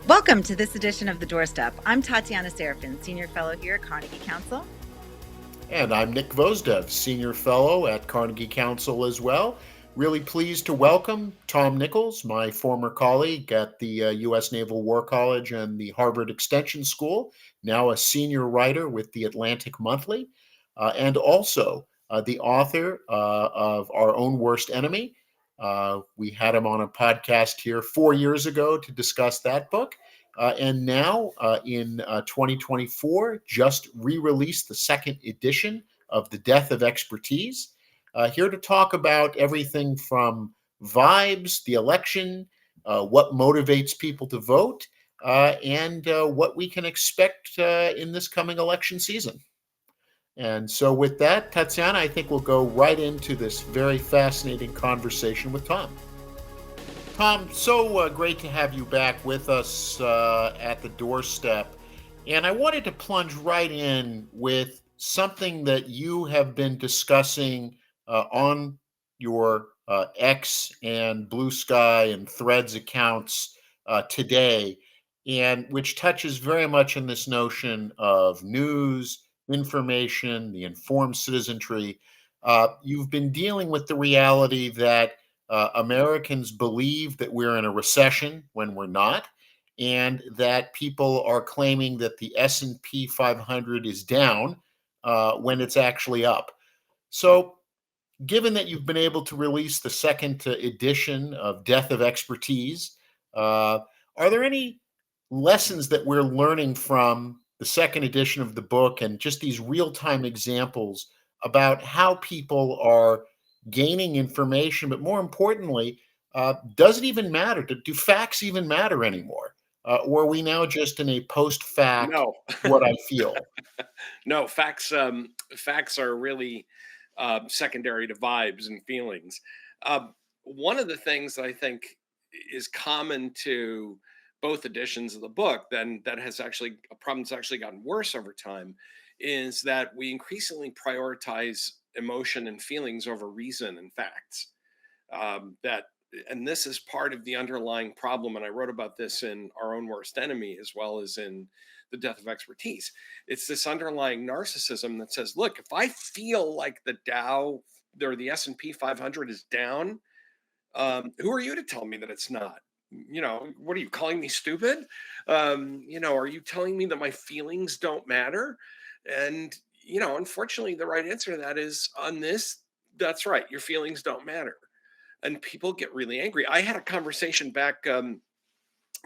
Welcome to this edition of the Doorstep. I'm Tatiana Serafin, Senior Fellow here at Carnegie Council. And I'm Nick Gvosdev, Senior Fellow at Carnegie Council as well. Really pleased to welcome Tom Nichols, my former colleague at the U.S. Naval War College and the Harvard Extension School, now a senior writer with the Atlantic Monthly, and also the author of Our Own Worst Enemy. We had him on a podcast here 4 years ago to discuss that book. And now in 2024, just re-released the second edition of The Death of Expertise. Here to talk about everything from vibes, the election, what motivates people to vote, and what we can expect in this coming election season. And so with that, Tatiana, I think we'll go right into this very fascinating conversation with Tom. Tom, so great to have you back with us at the doorstep. And I wanted to plunge right in with something that you have been discussing on your X and Blue Sky and Threads accounts today, and which touches very much on this notion of news, information, the informed citizenry. You've been dealing with the reality that Americans believe that we're in a recession when we're not, and that people are claiming that the S&P 500 is down when it's actually up. So, given that you've been able to release the second edition of Death of Expertise, are there any lessons that we're learning from the second edition of the book and just these real-time examples about how people are gaining information, but more importantly, does it even matter? Do facts even matter anymore? Or are we now just in a post-fact, No, what I feel? no, facts are really secondary to vibes and feelings. One of the things that I think is common to both editions of the book, then that has actually a problem that's actually gotten worse over time, is that we increasingly prioritize emotion and feelings over reason and facts. That and this is part of the underlying problem, and I wrote about this in Our Own Worst Enemy as well as in The Death of Expertise. It's this underlying narcissism that says, look, if I feel like the Dow or the S&P 500 is down, who are you to tell me that it's not? What are you calling me stupid? Are you telling me that my feelings don't matter? And unfortunately, the right answer to that is on this. That's right. Your feelings don't matter, and people get really angry. I had a conversation back during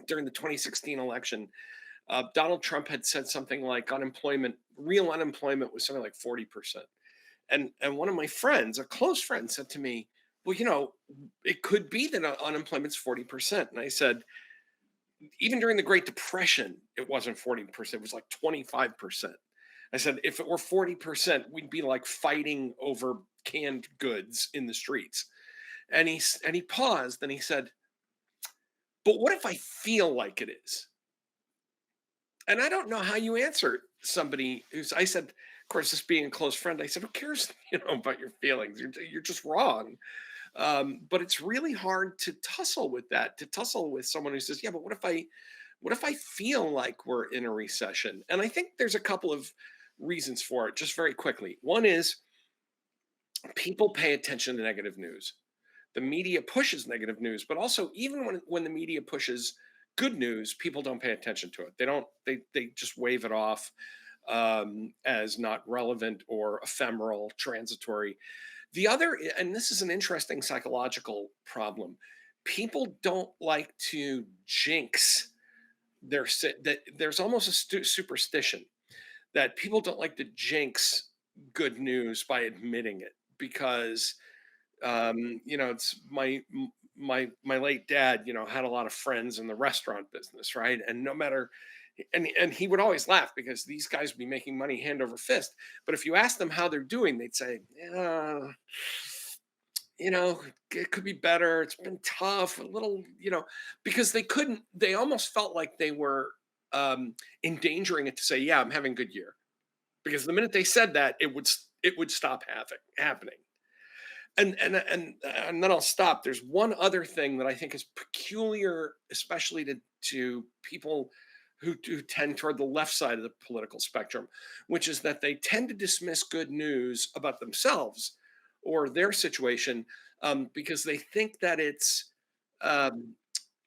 the 2016 election. Donald Trump had said something like real unemployment was something like 40%. And one of my friends, a close friend, said to me, well, it could be that unemployment's 40%. And I said, even during the Great Depression, it wasn't 40%, it was like 25%. I said, if it were 40%, we'd be like fighting over canned goods in the streets. And he paused and he said, but what if I feel like it is? And I don't know how you answer somebody I said, of course, this being a close friend, I said, who cares, about your feelings? You're just wrong. But it's really hard to tussle with that, to tussle with someone who says, yeah, but what if I feel like we're in a recession? And I think there's a couple of reasons for it, just very quickly. One is people pay attention to negative news. The media pushes negative news, but also even when the media pushes good news, people don't pay attention to it. They just wave it off as not relevant or ephemeral, transitory. The other, and this is an interesting psychological problem, people don't like to jinx that there's almost a superstition that people don't like to jinx good news by admitting it because it's my late dad, had a lot of friends in the restaurant business, right? And no matter and he would always laugh because these guys would be making money hand over fist. But if you ask them how they're doing, they'd say, yeah, it could be better. It's been tough, a little, because they almost felt like they were endangering it to say, yeah, I'm having a good year. Because the minute they said that, it would stop happening. And then I'll stop. There's one other thing that I think is peculiar, especially to people who tend toward the left side of the political spectrum, which is that they tend to dismiss good news about themselves or their situation, because they think that it's um,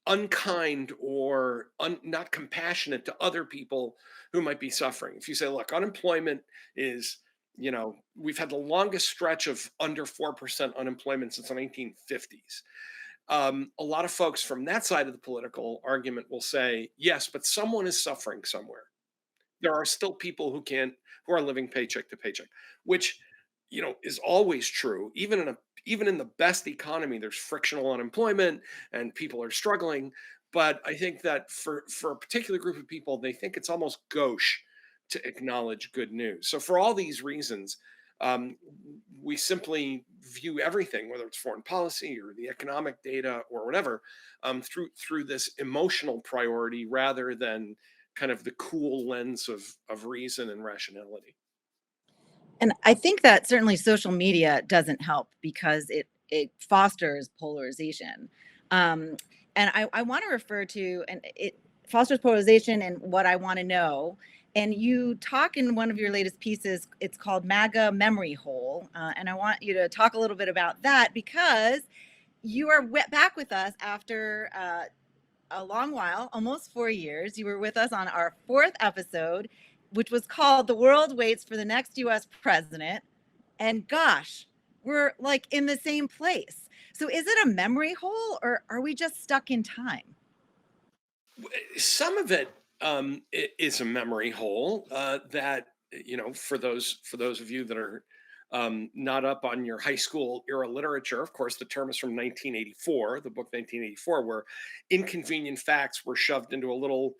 unkind or not compassionate to other people who might be suffering. If you say, look, unemployment is, we've had the longest stretch of under 4% unemployment since the 1950s. A lot of folks from that side of the political argument will say, yes, but someone is suffering somewhere. There are still people who are living paycheck to paycheck, which is always true. Even in the best economy, there's frictional unemployment and people are struggling. But I think that for a particular group of people, they think it's almost gauche to acknowledge good news. So for all these reasons, um, we simply view everything, whether it's foreign policy or the economic data or whatever, through this emotional priority rather than kind of the cool lens of reason and rationality. And I think that certainly social media doesn't help because it fosters polarization. Um, and I want to refer to, and it fosters polarization and what I want to know. And you talk in one of your latest pieces, it's called MAGA Memory Hole. And I want you to talk a little bit about that because you are back with us after a long while, almost 4 years. You were with us on our fourth episode, which was called The World Waits for the Next US President. And gosh, we're like in the same place. So is it a memory hole or are we just stuck in time? Some of it is a memory hole that for those of you that are not up on your high school era literature. Of course, the term is from 1984, the book 1984, where inconvenient facts were shoved into a little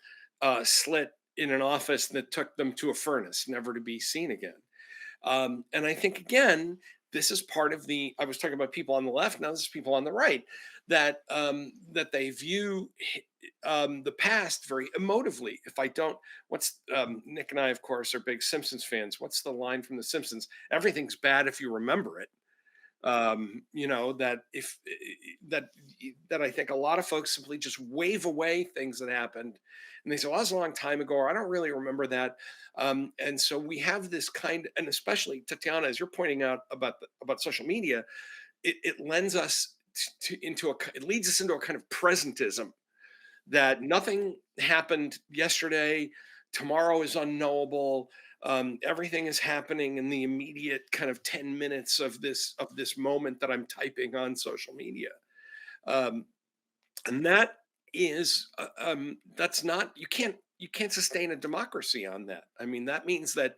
slit in an office that took them to a furnace, never to be seen again. And I think again, this is part of the. I was talking about people on the left. Now this is people on the right that they view the past very emotively. If I don't, what's Nick and I, of course, are big Simpsons fans. What's the line from The Simpsons? Everything's bad if you remember it. That if that that I think a lot of folks simply just wave away things that happened, and they say, "Well, that was a long time ago," or "I don't really remember that." And so we have this kind, and especially Tatiana, as you're pointing out about social media, it lends us it leads us into a kind of presentism that nothing happened yesterday, tomorrow is unknowable. Everything is happening in the immediate kind of 10 minutes of this moment that I'm typing on social media. Um, and that's not you can't sustain a democracy on that. I mean, that means that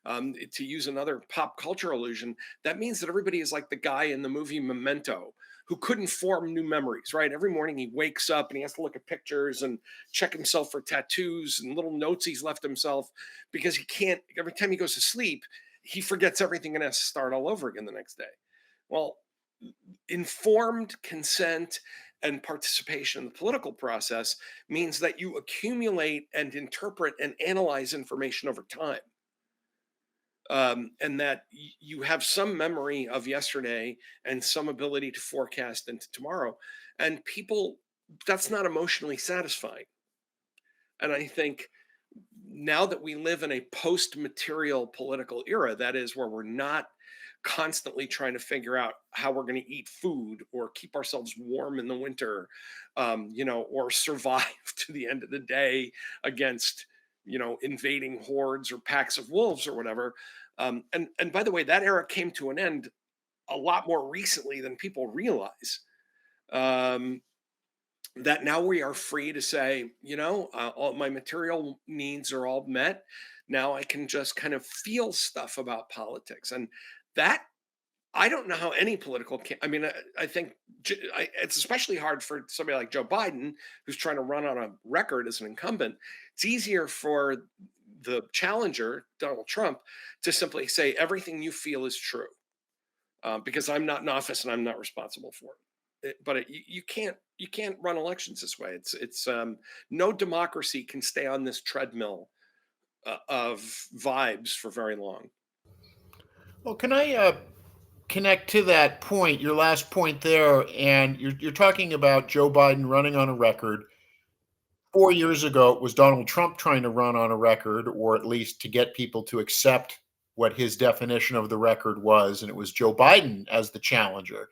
to use another pop culture illusion, that means that everybody is like the guy in the movie Memento who couldn't form new memories, right? Every morning he wakes up and he has to look at pictures and check himself for tattoos and little notes he's left himself because he can't, every time he goes to sleep, he forgets everything and has to start all over again the next day. Well, informed consent and participation in the political process means that you accumulate and interpret and analyze information over time, and that you have some memory of yesterday and some ability to forecast into tomorrow. And people, that's not emotionally satisfying. And I think now that we live in a post material political era, that is, where we're not constantly trying to figure out how we're going to eat food or keep ourselves warm in the winter, or survive to the end of the day against, invading hordes or packs of wolves or whatever. And by the way, that era came to an end a lot more recently than people realize. Um, that now we are free to say, all my material needs are all met. Now I can just kind of feel stuff about politics, and that I don't know how any I mean, I think it's especially hard for somebody like Joe Biden, who's trying to run on a record as an incumbent. It's easier for the challenger, Donald Trump, to simply say everything you feel is true, because I'm not in office and I'm not responsible for it. You can't run elections this way. It's no democracy can stay on this treadmill of vibes for very long. Well, can I connect to that point, your last point there, and you're talking about Joe Biden running on a record. 4 years ago, it was Donald Trump trying to run on a record, or at least to get people to accept what his definition of the record was, and it was Joe Biden as the challenger.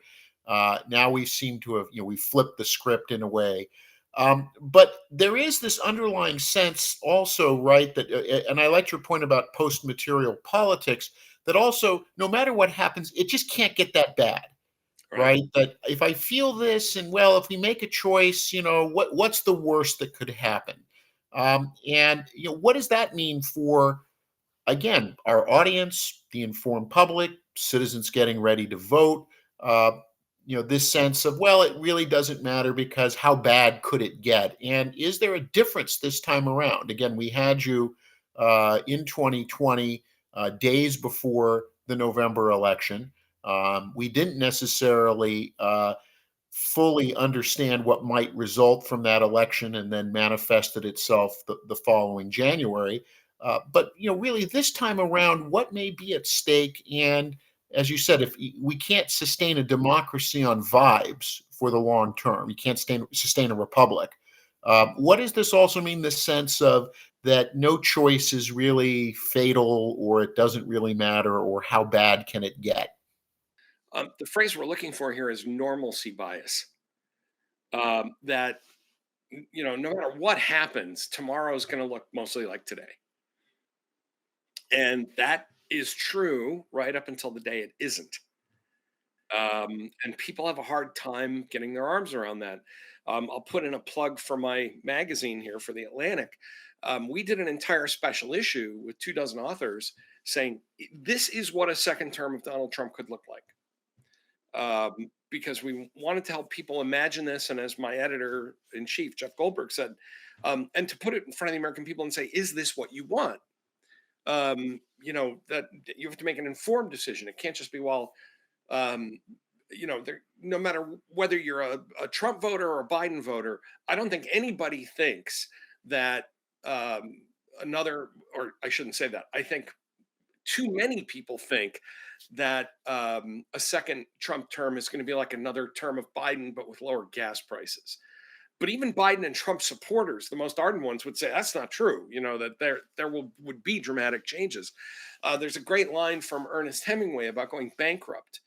Now we seem to have, we flipped the script in a way. But there is this underlying sense also, right, that, and I like your point about post-material politics, that also, no matter what happens, it just can't get that bad. Right? That if I feel this, and well, if we make a choice, what's the worst that could happen? And what does that mean for, again, our audience, the informed public, citizens getting ready to vote? Uh, this sense of, well, it really doesn't matter because how bad could it get? And is there a difference this time around? Again, we had you in 2020, days before the November election. We didn't necessarily fully understand what might result from that election and then manifested itself the following January. But really, this time around, what may be at stake? And as you said, if we can't sustain a democracy on vibes for the long term, you can't sustain a republic. What does this also mean? The sense of that no choice is really fatal, or it doesn't really matter, or how bad can it get? The phrase we're looking for here is normalcy bias. That no matter what happens, tomorrow is going to look mostly like today, and that is true right up until the day it isn't. And people have a hard time getting their arms around that. I'll put in a plug for my magazine here for the Atlantic. We did an entire special issue with 24 authors saying this is what a second term of Donald Trump could look like. Because we wanted to help people imagine this. And as my editor in chief, Jeff Goldberg, said, and to put it in front of the American people and say, is this what you want? That you have to make an informed decision. It can't just be, well, no matter whether you're a Trump voter or a Biden voter, I don't think anybody thinks that or I shouldn't say that. I think too many people think that a second Trump term is going to be like another term of Biden, but with lower gas prices. But even Biden and Trump supporters, the most ardent ones, would say that's not true. That there would be dramatic changes. There's a great line from Ernest Hemingway about going bankrupt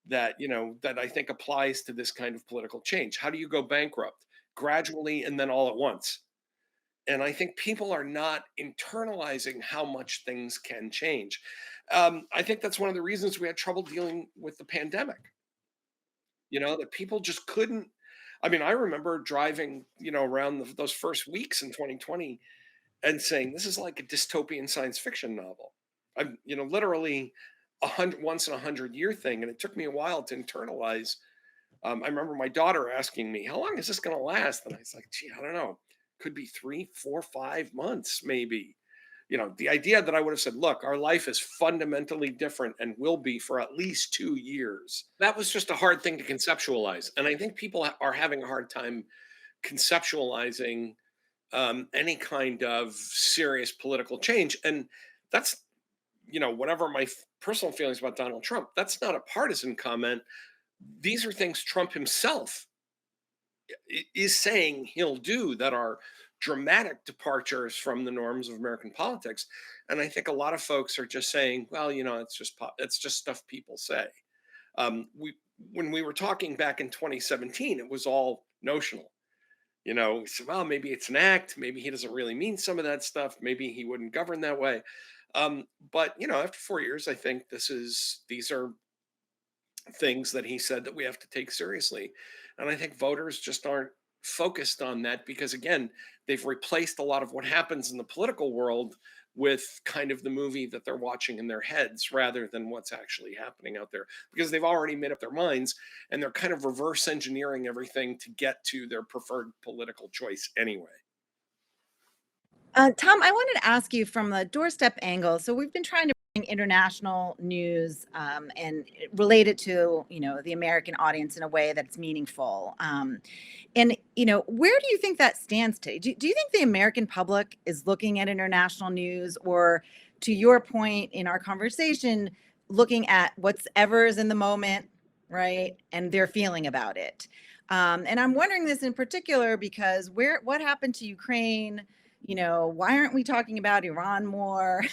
that that I think applies to this kind of political change. How do you go bankrupt? Gradually and then all at once. And I think people are not internalizing how much things can change. I think that's one of the reasons we had trouble dealing with the pandemic. That people just couldn't. I mean, I remember driving, around those first weeks in 2020 and saying, this is like a dystopian science fiction novel. I'm, literally once in 100-year thing. And it took me a while to internalize. I remember my daughter asking me, how long is this going to last? And I was like, gee, I don't know. Could be 3, 4, 5 months, maybe. The idea that I would have said, look, our life is fundamentally different and will be for at least 2 years. That was just a hard thing to conceptualize. And I think people are having a hard time conceptualizing any kind of serious political change. And that's, whatever my personal feelings about Donald Trump, that's not a partisan comment. These are things Trump himself is saying he'll do that are dramatic departures from the norms of American politics. And I think a lot of folks are just saying, well, it's just stuff people say. When we were talking back in 2017, it was all notional. We said, well, maybe it's an act. Maybe he doesn't really mean some of that stuff. Maybe he wouldn't govern that way. But after 4 years, I think these are things that he said that we have to take seriously. And I think voters just aren't focused on that because, again, they've replaced a lot of what happens in the political world with kind of the movie that they're watching in their heads rather than what's actually happening out there because they've already made up their minds and they're kind of reverse engineering everything to get to their preferred political choice anyway. Tom, I wanted to ask you from the Doorstep angle. So we've been trying to bring international news and relate it to, the American audience in a way that's meaningful. And where do you think that stands today? Do you think the American public is looking at international news, or to your point in our conversation, looking at what's ever is in the moment, right? And their feeling about it. And I'm wondering this in particular because what happened to Ukraine? Why aren't we talking about Iran more?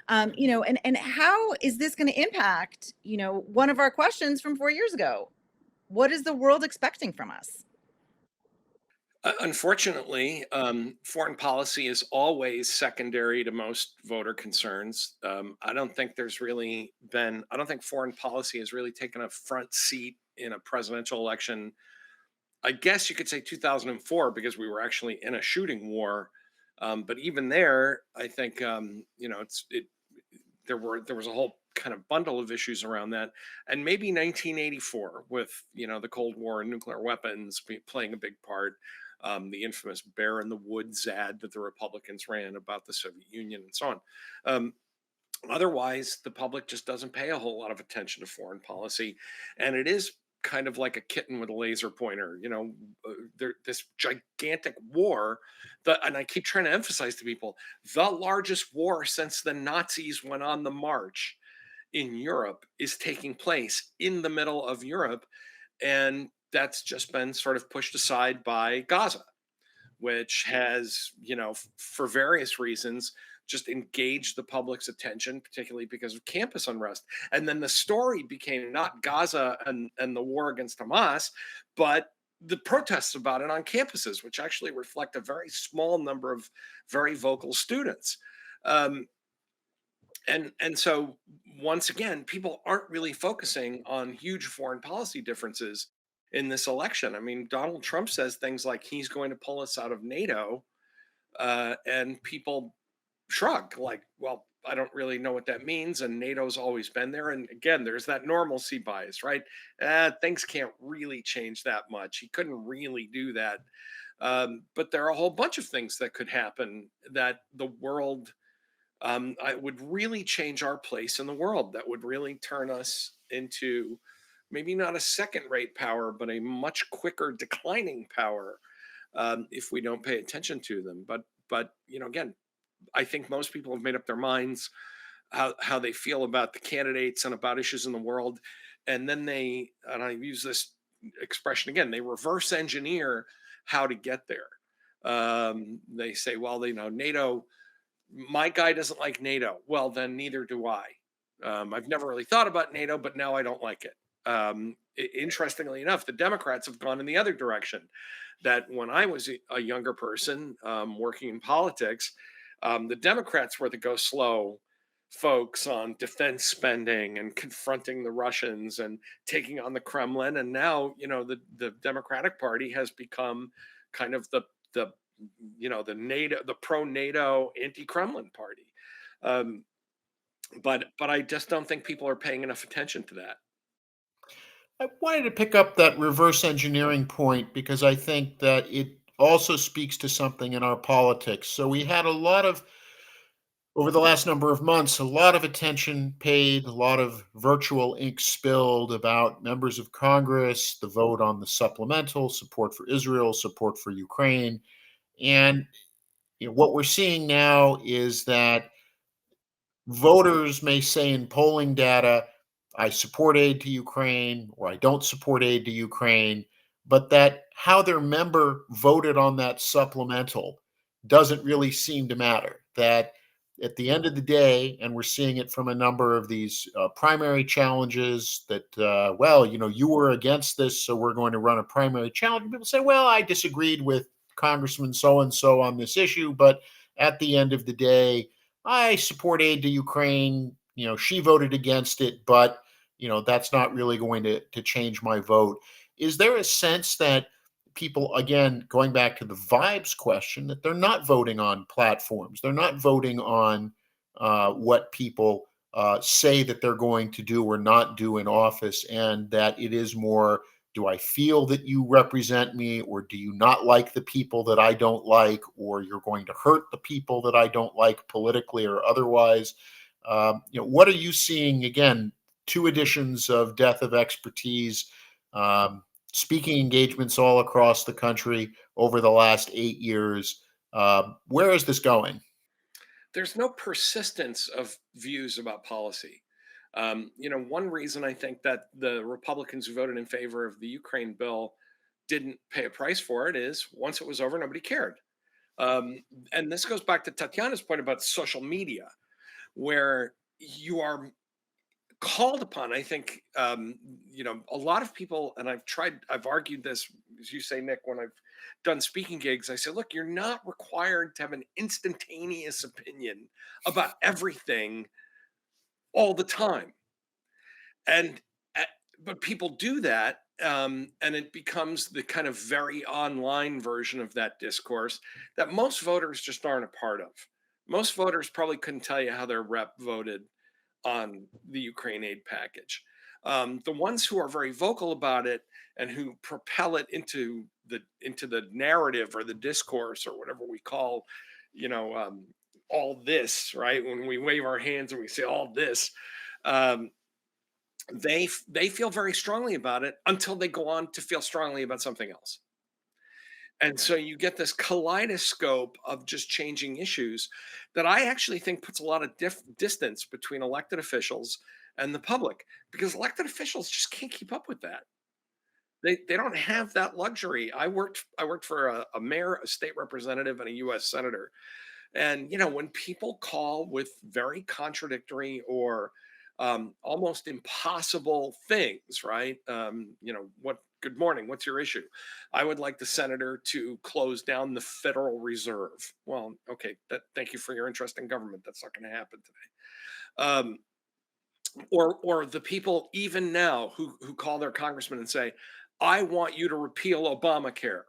And how is this going to impact, one of our questions from 4 years ago? What is the world expecting from us? Unfortunately, foreign policy is always secondary to most voter concerns. I don't think foreign policy has really taken a front seat in a presidential election. I guess you could say 2004 because we were actually in a shooting war. But even there, I think there was a whole kind of bundle of issues around that, and maybe 1984 with the Cold War and nuclear weapons playing a big part. The infamous "Bear in the Woods" ad that the Republicans ran about the Soviet Union and so on. Um, Otherwise, the public just doesn't pay a whole lot of attention to foreign policy, and it is kind of like a kitten with a laser pointer. This gigantic war, and I keep trying to emphasize to people, the largest war since the Nazis went on the march in Europe is taking place in the middle of Europe, and that's just been sort of pushed aside by Gaza, which has, for various reasons, just engaged the public's attention, particularly because of campus unrest. And then the story became not Gaza and the war against Hamas, but the protests about it on campuses, which actually reflect a very small number of very vocal students. Um, and so once again, people aren't really focusing on huge foreign policy differences in this election. I mean, Donald Trump says things like he's going to pull us out of NATO, and people shrug, like, well, I don't really know what that means, and NATO's always been there. And again, there's that normalcy bias, right? Things can't really change that much. He couldn't really do that. But there are a whole bunch of things that could happen that the world I would really change our place in the world. That would really turn us into maybe not a second rate power, but a much quicker declining power if we don't pay attention to them. But again, I think most people have made up their minds how they feel about the candidates and about issues in the world, and then and I use this expression again, they reverse engineer how to get there. They say, well, NATO, my guy doesn't like NATO. Well, then neither do I. I've never really thought about NATO, but now I don't like it. Interestingly enough, the Democrats have gone in the other direction. That when I was a younger person working in politics, the Democrats were the go slow folks on defense spending and confronting the Russians and taking on the Kremlin. And now, the Democratic Party has become kind of the the pro NATO anti Kremlin party. Um, but I just don't think people are paying enough attention to that. I wanted to pick up that reverse engineering point because I think that it also speaks to something in our politics. So we had a lot of, over the last number of months, a lot of attention paid, a lot of virtual ink spilled about members of Congress, the vote on the supplemental, support for Israel, support for Ukraine. And what we're seeing now is that voters may say in polling data, I support aid to Ukraine or I don't support aid to Ukraine, but that how their member voted on that supplemental doesn't really seem to matter. That at the end of the day, and we're seeing it from a number of these primary challenges, that, well, you were against this, so we're going to run a primary challenge. And people say, well, I disagreed with Congressman so and so on this issue, but at the end of the day, I support aid to Ukraine. She voted against it, but that's not really going to change my vote. Is there a sense that people, again, going back to the vibes question, that they're not voting on platforms, they're not voting on what people say that they're going to do or not do in office, and that it is more, do I feel that you represent me, or do you not like the people that I don't like, or you're going to hurt the people that I don't like politically or otherwise? What are you seeing? Again, two editions of Death of Expertise, um, speaking engagements all across the country over the last 8 years. Where is this going? There's no persistence of views about policy. One reason I think that the Republicans who voted in favor of the Ukraine bill didn't pay a price for it is once it was over, nobody cared. Um, and this goes back to Tatiana's point about social media, where you are called upon. I think, a lot of people, and I've argued this, as you say, Nick, when I've done speaking gigs, I say, look, you're not required to have an instantaneous opinion about everything all the time. And uh, but people do that, and it becomes the kind of very online version of that discourse that most voters just aren't a part of. Most voters probably couldn't tell you how their rep voted on the Ukraine aid package. The ones who are very vocal about it and who propel it into the narrative or the discourse or whatever we call, you know, um, all this, right? When we wave our hands and we say all this, um, they feel very strongly about it until they go on to feel strongly about something else. And so you get this kaleidoscope of just changing issues that I actually think puts a lot of distance between elected officials and the public, because elected officials just can't keep up with that. They don't have that luxury. I worked for a mayor, a state representative, and a U.S. senator. And when people call with very contradictory or almost impossible things, right? What? Good morning. What's your issue? I would like the senator to close down the Federal Reserve. Well, okay. Thank you for your interest in government. That's not going to happen today. Or the people even now who call their congressman and say, "I want you to repeal Obamacare,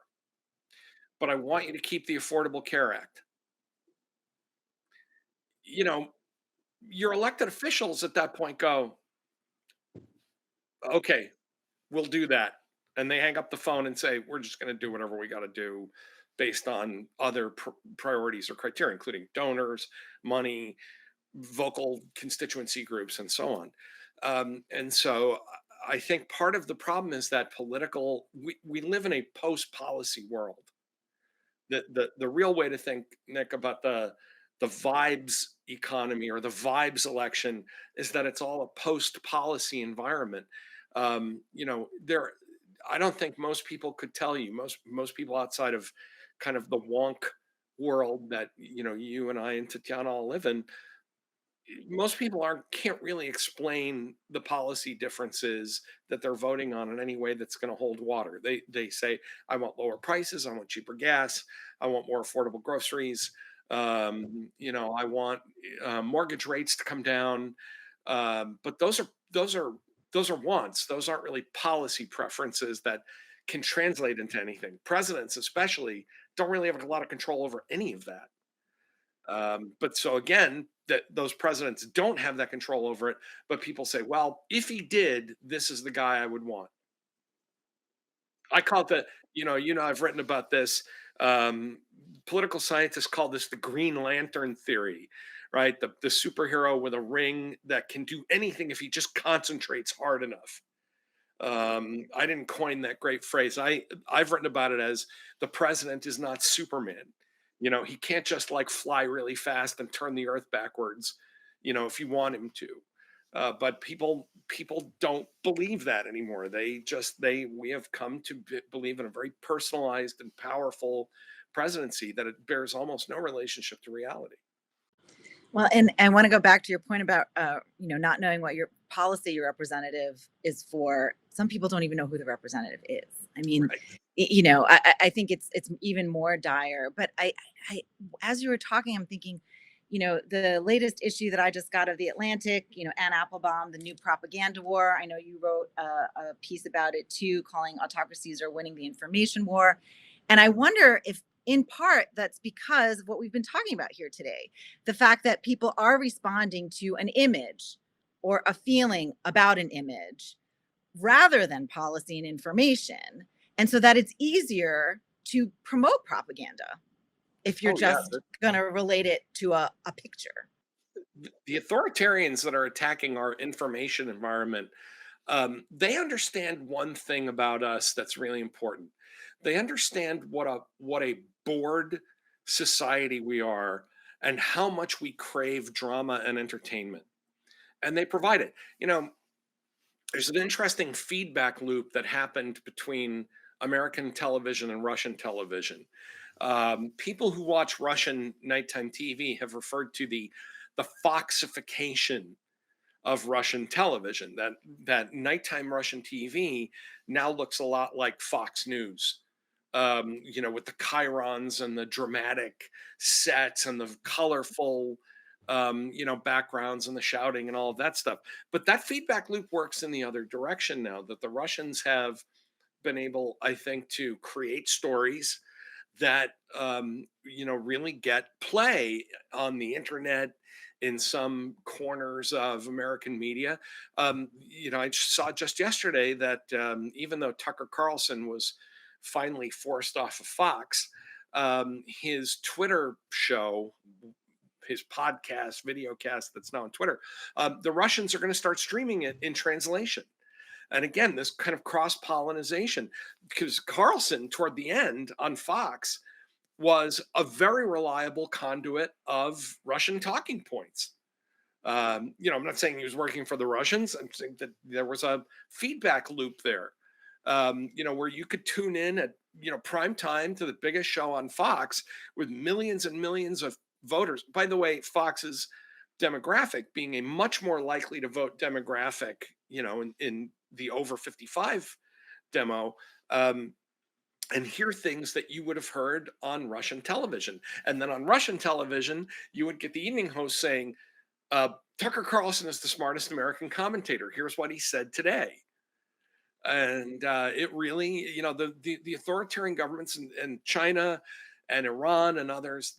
but I want you to keep the Affordable Care Act." You know, your elected officials at that point go, okay, we'll do that. And they hang up the phone and say, we're just going to do whatever we got to do based on other priorities or criteria, including donors, money, vocal constituency groups, and so on. And so I think part of the problem is that we live in a post policy world. The real way to think, Nick, about the vibes economy or the vibes election is that it's all a post policy environment. There, I don't think most people could tell you, most people outside of kind of the wonk world that you and I and Tatiana all live in, most people aren't can't really explain the policy differences that they're voting on in any way that's going to hold water. They say, I want lower prices, I want cheaper gas, I want more affordable groceries, I want mortgage rates to come down. But those are wants. Those aren't really policy preferences that can translate into anything. Presidents, especially, don't really have a lot of control over any of that. But so again, that those presidents don't have that control over it. But people say, well, if he did, this is the guy I would want. I call it I've written about this. Um, Political scientists call this the Green Lantern theory, right? The superhero with a ring that can do anything if he just concentrates hard enough. I didn't coin that great phrase. I've written about it as the president is not Superman. He can't just like fly really fast and turn the earth backwards, if you want him to. But people don't believe that anymore. We have come to believe in a very personalized and powerful presidency that it bears almost no relationship to reality. Well, and I want to go back to your point about not knowing what your policy your representative is for. Some people don't even know who the representative is. I mean, Right. I think it's even more dire. But I as you were talking, I'm thinking, the latest issue that I just got of the Atlantic, Ann Applebaum, the new propaganda war. I know you wrote a piece about it too, calling autocracies are winning the information war. And I wonder if, in part, that's because of what we've been talking about here today, the fact that people are responding to an image or a feeling about an image rather than policy and information. And so that it's easier to promote propaganda if you're Oh yeah, just going to relate it to a picture. the authoritarians that are attacking our information environment, they understand one thing about us that's really important. They understand what a bored society we are and how much we crave drama and entertainment. and they provide it. There's an interesting feedback loop that happened between American television and Russian television. People who watch Russian nighttime TV have referred to the foxification of Russian television. That nighttime Russian TV now looks a lot like Fox News. With the chyrons and the dramatic sets and the colorful, backgrounds and the shouting and all of that stuff. But that feedback loop works in the other direction now. That the Russians have been able, I think, to create stories that really get play on the internet, in some corners of American media. I saw just yesterday that even though Tucker Carlson was finally forced off of Fox, his Twitter show, his podcast, videocast that's now on Twitter, the Russians are going to start streaming it in translation. And again, this kind of cross pollination, because Carlson, toward the end on Fox, was a very reliable conduit of Russian talking points. I'm not saying he was working for the Russians. I'm saying that there was a feedback loop there, where you could tune in at, prime time to the biggest show on Fox with millions and millions of voters. By the way, Fox's demographic being a much more likely to vote demographic, in the over 55 demo. And hear things that you would have heard on Russian television. And then on Russian television, you would get the evening host saying, Tucker Carlson is the smartest American commentator. Here's what he said today. And it really, the authoritarian governments in China and Iran and others,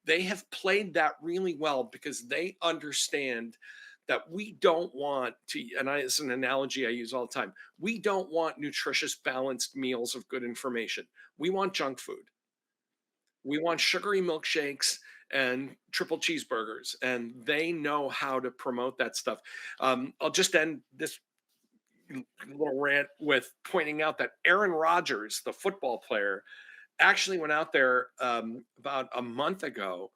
they have played that really well, because they understand that we don't want to, and it's an analogy I use all the time. We don't want nutritious, balanced meals of good information. We want junk food. We want sugary milkshakes and triple cheeseburgers, and they know how to promote that stuff. I'll just end this little rant with pointing out that Aaron Rodgers, the football player, actually went out there about a month ago.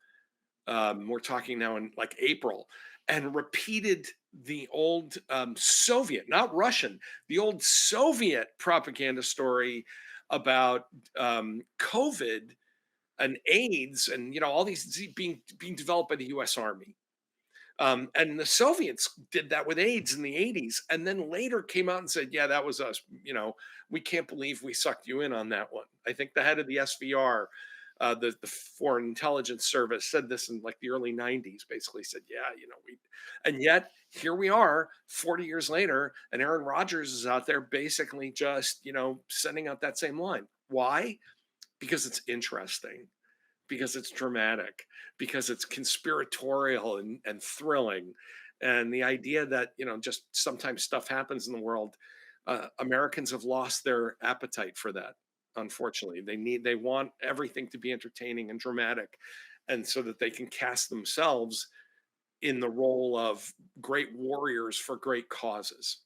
We're talking now in like April, and repeated the old Soviet, not Russian, the old Soviet propaganda story about COVID and AIDS, and all these being developed by the U.S. Army. And the Soviets did that with AIDS in the 80s, and then later came out and said, "Yeah, that was us. We can't believe we sucked you in on that one." I think the head of the SVR, the Foreign Intelligence Service, said this in like the early 90s, basically said, "Yeah, we," and yet here we are 40 years later, and Aaron Rodgers is out there basically just, sending out that same line. Why? Because it's interesting, because it's dramatic, because it's conspiratorial and thrilling. And the idea that, just sometimes stuff happens in the world, Americans have lost their appetite for that. Unfortunately, they want everything to be entertaining and dramatic, and so that they can cast themselves in the role of great warriors for great causes.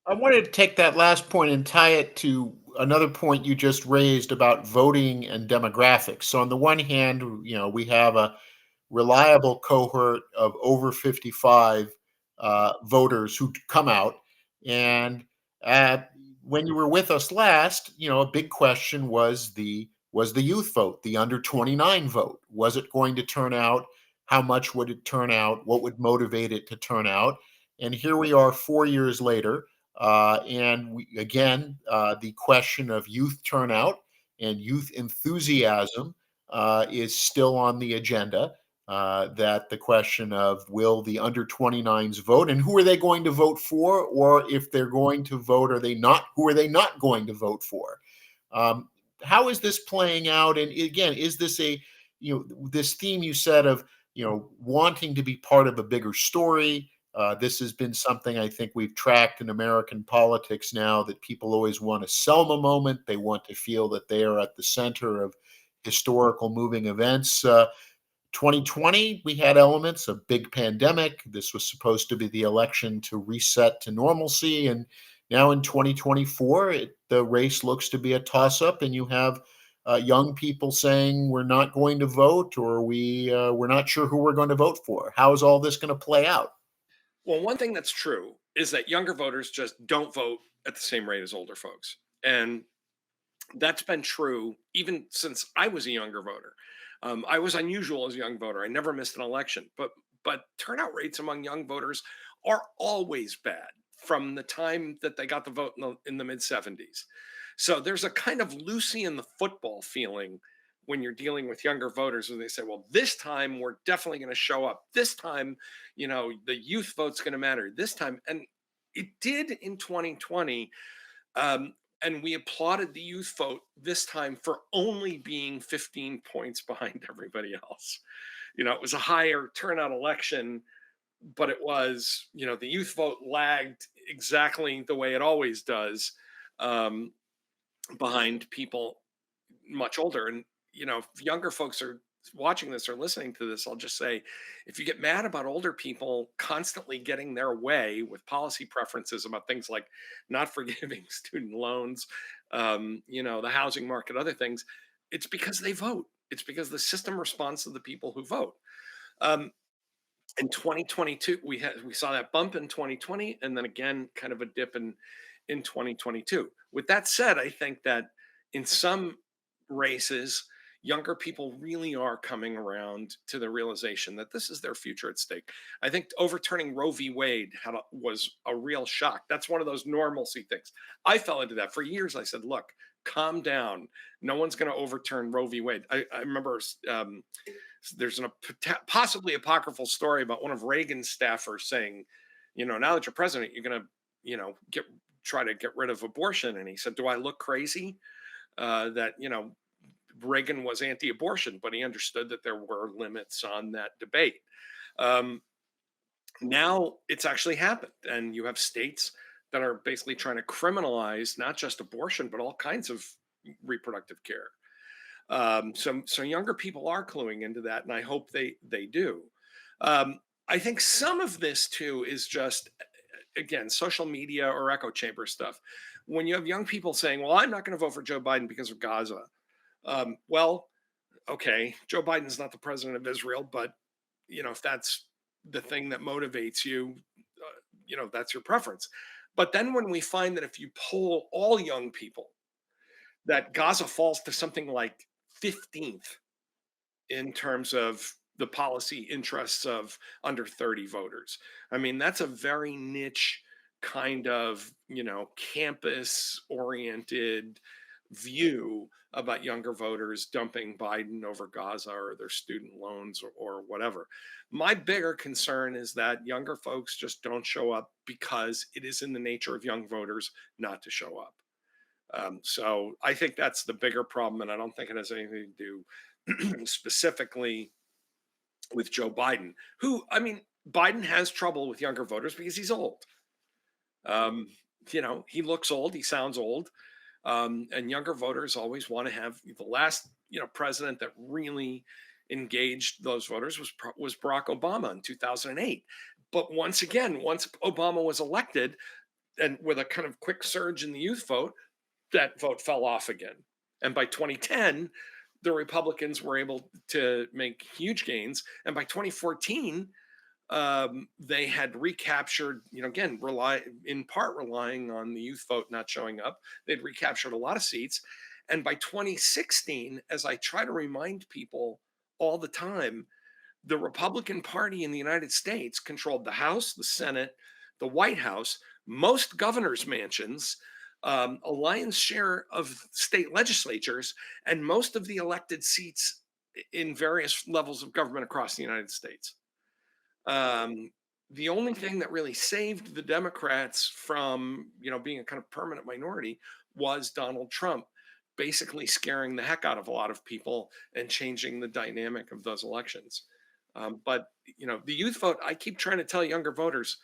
I wanted to take that last point and tie it to another point you just raised about voting and demographics. So on the one hand, we have a reliable cohort of over 55 voters who come out. And when you were with us last, a big question was the youth vote, the under 29 vote. Was it going to turn out? How much would it turn out? What would motivate it to turn out? And here we are 4 years later. And the question of youth turnout and youth enthusiasm is still on the agenda. That the question of, will the under 29s vote, and who are they going to vote for, or if they're going to vote, who are they not going to vote for? How is this playing out? And again, is this this theme you said of, wanting to be part of a bigger story? This has been something I think we've tracked in American politics now, that people always want a Selma moment. They want to feel that they are at the center of historical moving events. 2020, we had elements of big pandemic. This was supposed to be the election to reset to normalcy. And now in 2024, the race looks to be a toss-up, and you have young people saying we're not going to vote, or we're not sure who we're going to vote for. How is all this going to play out? Well, one thing that's true is that younger voters just don't vote at the same rate as older folks. And that's been true even since I was a younger voter. I was unusual as a young voter. I never missed an election, but turnout rates among young voters are always bad from the time that they got the vote in the mid 70s. So there's a kind of Lucy in the football feeling when you're dealing with younger voters, when they say, well, this time we're definitely going to show up. This time, the youth vote's going to matter this time. And it did in 2020. Um, and we applauded the youth vote this time for only being 15 points behind everybody else. It was a higher turnout election, but it was, the youth vote lagged exactly the way it always does, um, behind people much older. And, if younger folks are watching this or listening to this, I'll just say, if you get mad about older people constantly getting their way with policy preferences about things like not forgiving student loans, the housing market, other things, it's because they vote. It's because the system responds to the people who vote. Um, in 2022, we saw that bump in 2020, and then again, kind of a dip in 2022. With that said, I think that in some races, younger people really are coming around to the realization that this is their future at stake. I think overturning Roe v. Wade was a real shock. That's one of those normalcy things. I fell into that for years. I said, "Look, calm down. No one's going to overturn Roe v. Wade." I remember. There's a possibly apocryphal story about one of Reagan's staffers saying, now that you're president, you're going to, try to get rid of abortion. And he said, do I look crazy? That, Reagan was anti-abortion, but he understood that there were limits on that debate. Um, Now it's actually happened. And you have states that are basically trying to criminalize not just abortion, but all kinds of reproductive care. So younger people are cluing into that, and I hope they do. I think some of this too is just, again, social media or echo chamber stuff. When you have young people saying, "Well, I'm not going to vote for Joe Biden because of Gaza," well, okay, Joe Biden's not the president of Israel, but if that's the thing that motivates you, that's your preference. But then when we find that if you poll all young people, that Gaza falls to something like 15th in terms of the policy interests of under 30 voters. I mean, that's a very niche kind of, campus oriented view about younger voters dumping Biden over Gaza or their student loans or whatever. My bigger concern is that younger folks just don't show up because it is in the nature of young voters not to show up. So I think that's the bigger problem, and I don't think it has anything to do specifically with Joe Biden, who, I mean, Biden has trouble with younger voters because he's old. Um, he looks old, he sounds old, and younger voters always want to have the last, president that really engaged those voters was Barack Obama in 2008. But once again, once Obama was elected, and with a kind of quick surge in the youth vote, that vote fell off again. And by 2010, the Republicans were able to make huge gains. And by 2014, they had recaptured, again, in part relying on the youth vote not showing up. They'd recaptured a lot of seats. And by 2016, as I try to remind people all the time, the Republican Party in the United States controlled the House, the Senate, the White House, most governors' mansions, a lion's share of state legislatures, and most of the elected seats in various levels of government across the United States. The only thing that really saved the Democrats from, being a kind of permanent minority was Donald Trump basically scaring the heck out of a lot of people and changing the dynamic of those elections. But the youth vote, I keep trying to tell younger voters,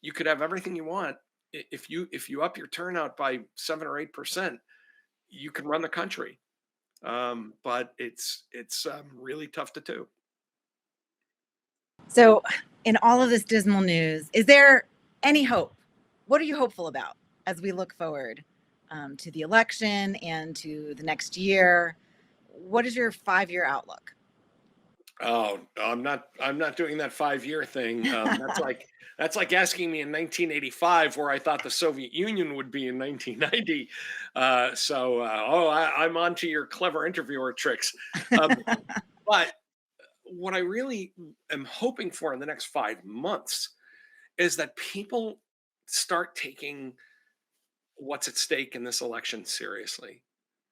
you could have everything you want. If you up your turnout by 7 or 8%, you can run the country. But it's really tough to do. So, in all of this dismal news, is there any hope? What are you hopeful about as we look forward to the election and to the next year? What is your 5-year outlook? Oh, I'm not doing that 5-year thing. That's like asking me in 1985 where I thought the Soviet Union would be in 1990. I'm on to your clever interviewer tricks. Um, but what I really am hoping for in the next 5 months is that people start taking what's at stake in this election seriously.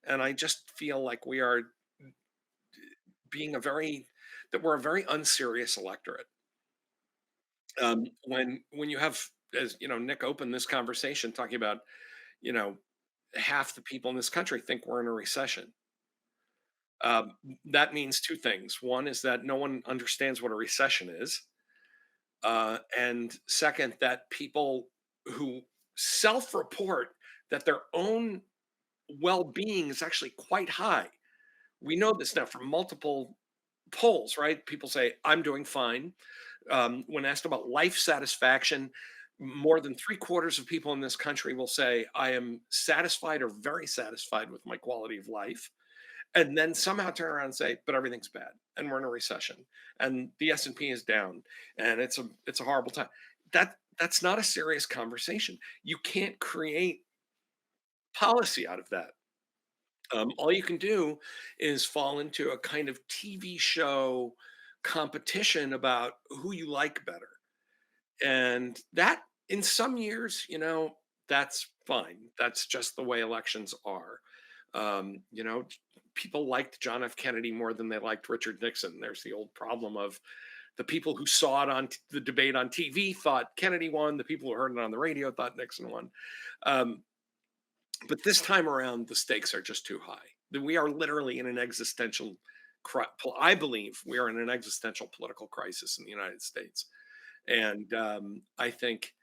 And I just feel like we are being a very that we're a very unserious electorate. When you have, as you know, Nick opened this conversation talking about, you know, half the people in this country think we're in a recession. That means two things. One is that no one understands what a recession is, and second, that people who self-report that their own well-being is actually quite high. We know this now from multiple polls, right? People say, I'm doing fine. When asked about life satisfaction, more than three-quarters of people in this country will say, I am satisfied or very satisfied with my quality of life. And then somehow turn around and say, but everything's bad and we're in a recession and the S&P is down and it's a horrible time. That's not a serious conversation. You can't create policy out of that. All you can do is fall into a kind of TV show competition about who you like better. And that, in some years, that's fine. That's just the way elections are. People liked John F. Kennedy more than they liked Richard Nixon. There's the old problem of the people who saw it on the debate on TV thought Kennedy won. The people who heard it on the radio thought Nixon won. Um, but this time around, the stakes are just too high. We are literally in an existential. I believe we are in an existential political crisis in the United States, and I think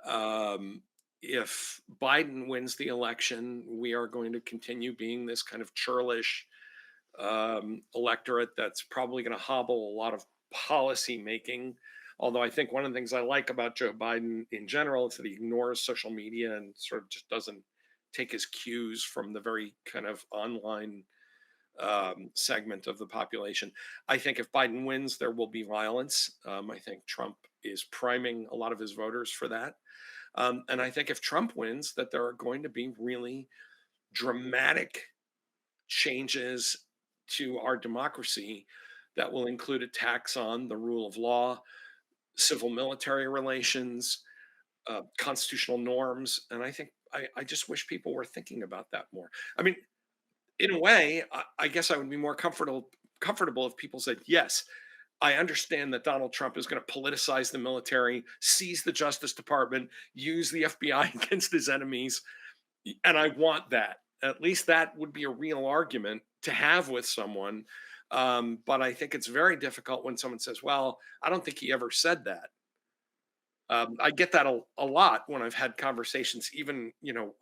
um, if Biden wins the election, we are going to continue being this kind of churlish electorate that's probably going to hobble a lot of policy making. Although I think one of the things I like about Joe Biden in general is that he ignores social media and sort of just doesn't take his cues from the very kind of online segment of the population. I think if Biden wins, there will be violence. I think Trump is priming a lot of his voters for that. And I think if Trump wins, that there are going to be really dramatic changes to our democracy that will include attacks on the rule of law, civil military relations, constitutional norms. And I just wish people were thinking about that more. I mean, in a way, I guess I would be more comfortable if people said, yes, I understand that Donald Trump is going to politicize the military, seize the Justice Department, use the FBI against his enemies, and I want that. At least that would be a real argument to have with someone. But I think it's very difficult when someone says, "Well, I don't think he ever said that." I get that a lot when I've had conversations, even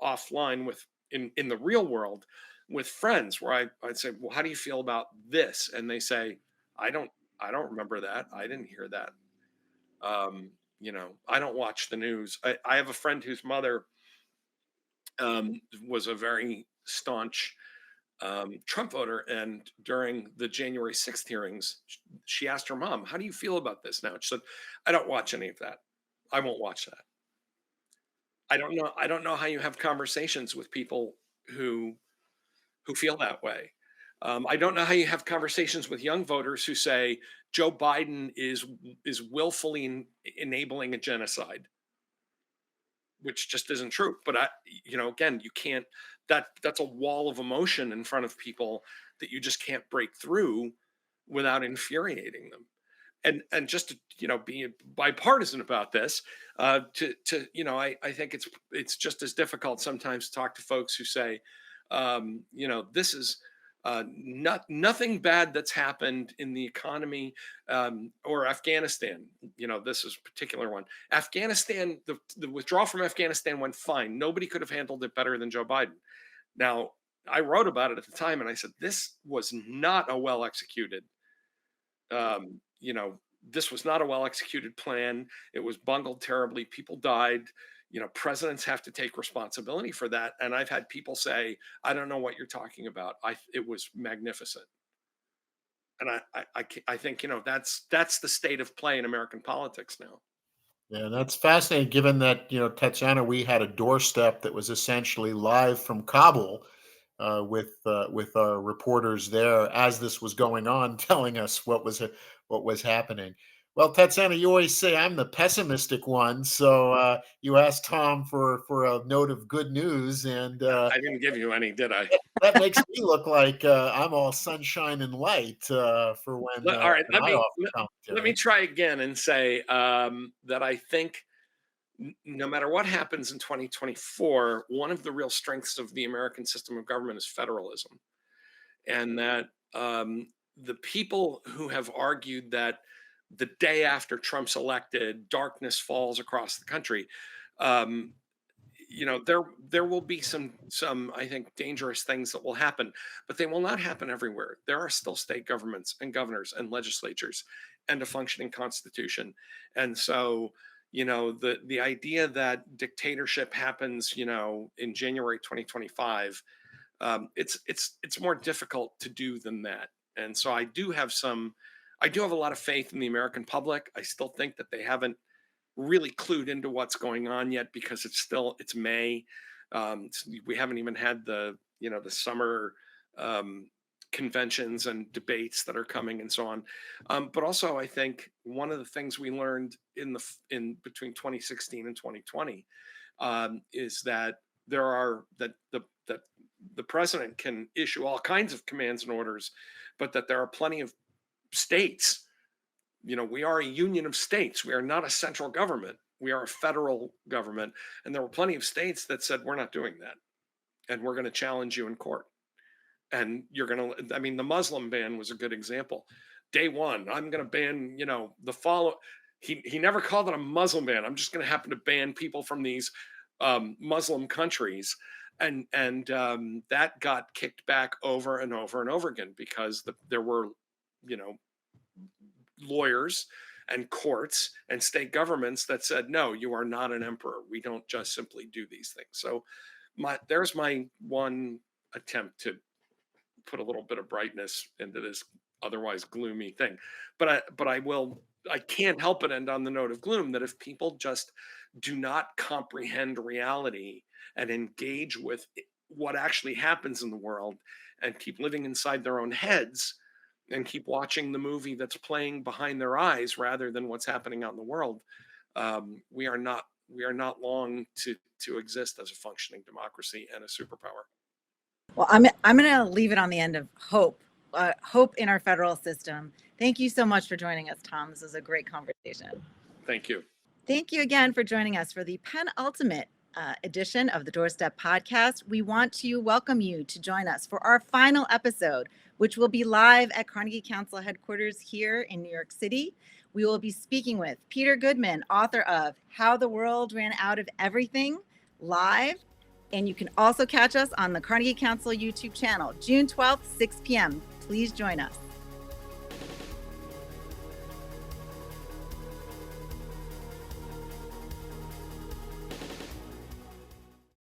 offline in the real world with friends, where I'd say, "Well, how do you feel about this?" And they say, "I don't I don't remember that. I didn't hear that." I don't watch the news. I have a friend whose mother was a very staunch Trump voter, and during the January 6th hearings, she asked her mom, "How do you feel about this now?" She said, "I don't watch any of that. I won't watch that." I don't know how you have conversations with people who feel that way. I don't know how you have conversations with young voters who say Joe Biden is willfully enabling a genocide, which just isn't true. But again, you can't. That's a wall of emotion in front of people that you just can't break through without infuriating them. And just to be bipartisan about this, I think it's just as difficult sometimes to talk to folks who say, this is nothing bad that's happened in the economy, or Afghanistan. This is a particular one. Afghanistan, the withdrawal from Afghanistan went fine. Nobody could have handled it better than Joe Biden. Now, I wrote about it at the time, and I said this was not a well executed this was not a well executed plan. It was bungled terribly. People died. Presidents have to take responsibility for that. And I've had people say, I don't know what you're talking about. It was magnificent. And I think, that's the state of play in American politics now. Yeah, that's fascinating. Given that, Tatiana, we had a doorstep that was essentially live from Kabul, with our reporters there as this was going on, telling us what was happening. Well, Tatiana, you always say I'm the pessimistic one, so you asked Tom for a note of good news, and I didn't give you any, did I? that makes me look like I'm all sunshine and light for All right, when I offer let me commentary. try again and say that I think no matter what happens in 2024, one of the real strengths of the American system of government is federalism, and that the people who have argued that the day after Trump's elected, darkness falls across the country. Um, there will be some I think dangerous things that will happen, but they will not happen everywhere. There are still state governments and governors and legislatures and a functioning constitution. And so, the idea that dictatorship happens, in January 2025, it's more difficult to do than that. And so I do have a lot of faith in the American public. I still think that they haven't really clued into what's going on yet, because it's May. We haven't even had the summer um, conventions and debates that are coming and so on. But also, I think one of the things we learned in between 2016 and 2020 is that there are that the president can issue all kinds of commands and orders, but that there are plenty of states. We are a union of states. We are not a central government. We are a federal government. And there were plenty of states that said, we're not doing that. And we're going to challenge you in court. And the Muslim ban was a good example. Day one, I'm going to ban, the follow. He never called it a Muslim ban. I'm just going to happen to ban people from these Muslim countries. And that got kicked back over and over and over again, because there were, you know, lawyers and courts and state governments that said, no, you are not an emperor. We don't just simply do these things. So there's my one attempt to put a little bit of brightness into this otherwise gloomy thing. I can't help but end on the note of gloom, that if people just do not comprehend reality and engage with what actually happens in the world, and keep living inside their own heads, and keep watching the movie that's playing behind their eyes rather than what's happening out in the world, we are not long to exist as a functioning democracy and a superpower. Well, I'm going to leave it on the end of hope. Hope in our federal system. Thank you so much for joining us, Tom. This was a great conversation. Thank you. Thank you again for joining us for the penultimate edition of the Doorstep podcast. We want to welcome you to join us for our final episode, which will be live at Carnegie Council headquarters here in New York City. We will be speaking with Peter Goodman, author of How the World Ran Out of Everything, live. And you can also catch us on the Carnegie Council YouTube channel, June 12th, 6 p.m. Please join us.